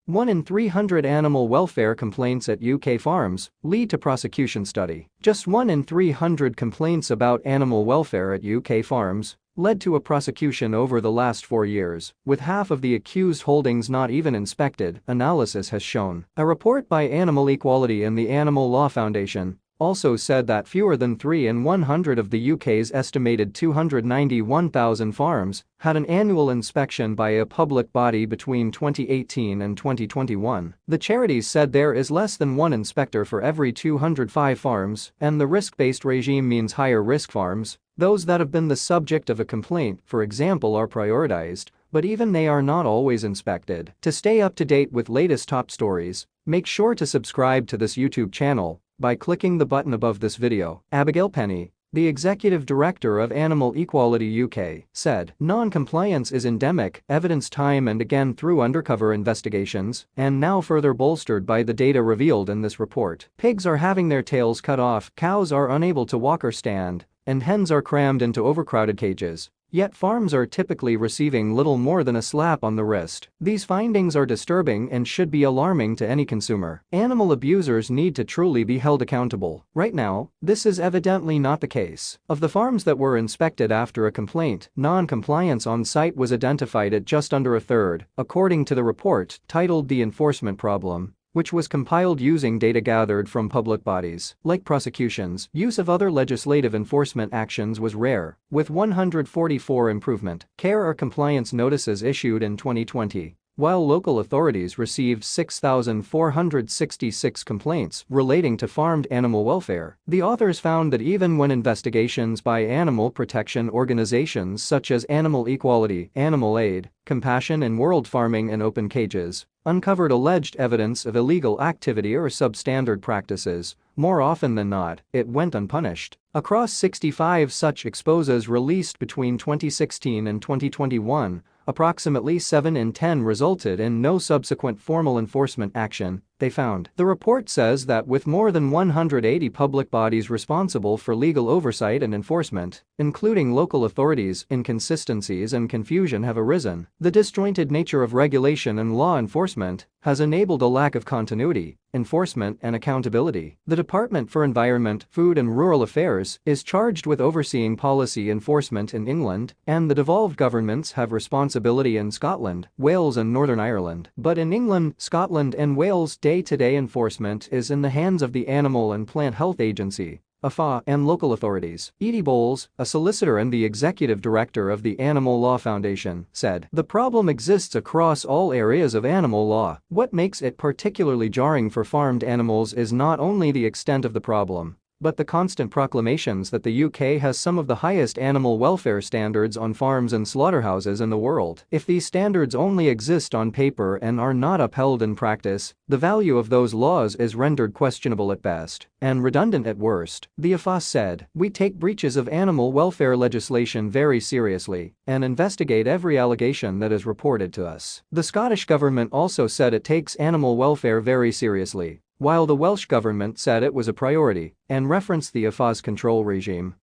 1 in 300 animal welfare complaints at UK farms lead to prosecution study. Just 1 in 300 complaints about animal welfare at UK farms led to a prosecution over the last 4 years, with half of the accused holdings not even inspected, analysis has shown. A report by Animal Equality and the Animal Law Foundation also said that fewer than 3 in 100 of the UK's estimated 291,000 farms had an annual inspection by a public body between 2018 and 2021. The charities said there is less than one inspector for every 205 farms, and the risk-based regime means higher risk farms, those that have been the subject of a complaint, for example, are prioritised, but even they are not always inspected. To stay up to date with latest top stories, make sure to subscribe to this YouTube channel by clicking the button above this video. Abigail Penny, the executive director of Animal Equality UK, said, "Non-compliance is endemic, evidenced time and again through undercover investigations, and now further bolstered by the data revealed in this report. Pigs are having their tails cut off, cows are unable to walk or stand, and hens are crammed into overcrowded cages. Yet farms are typically receiving little more than a slap on the wrist. These findings are disturbing and should be alarming to any consumer. Animal abusers need to truly be held accountable. Right now, this is evidently not the case. Of the farms that were inspected after a complaint, non-compliance on site was identified at just under a third, according to the report titled The Enforcement Problem, which was compiled using data gathered from public bodies. Like prosecutions, use of other legislative enforcement actions was rare, with 144 improvement, care or compliance notices issued in 2020, while local authorities received 6,466 complaints relating to farmed animal welfare. The authors found that even when investigations by animal protection organizations such as Animal Equality, Animal Aid, Compassion and World Farming and Open Cages uncovered alleged evidence of illegal activity or substandard practices, more often than not, it went unpunished. Across 65 such exposes released between 2016 and 2021, approximately 7 in 10 resulted in no subsequent formal enforcement action, they found. The report says that with more than 180 public bodies responsible for legal oversight and enforcement, including local authorities, inconsistencies and confusion have arisen. The disjointed nature of regulation and law enforcement has enabled a lack of continuity, enforcement and accountability. The Department for Environment, Food and Rural Affairs is charged with overseeing policy enforcement in England, and the devolved governments have responsibility in Scotland, Wales and Northern Ireland. But in England, Scotland and Wales, day-to-day enforcement is in the hands of the Animal and Plant Health Agency, AFA, and local authorities. Edie Bowles, a solicitor and the executive director of the Animal Law Foundation, said, "The problem exists across all areas of animal law. What makes it particularly jarring for farmed animals is not only the extent of the problem, but the constant proclamations that the UK has some of the highest animal welfare standards on farms and slaughterhouses in the world. If these standards only exist on paper and are not upheld in practice, the value of those laws is rendered questionable at best and redundant at worst." The AFA said, "We take breaches of animal welfare legislation very seriously and investigate every allegation that is reported to us." The Scottish government also said it takes animal welfare very seriously, while the Welsh government said it was a priority and referenced the AFA's control regime.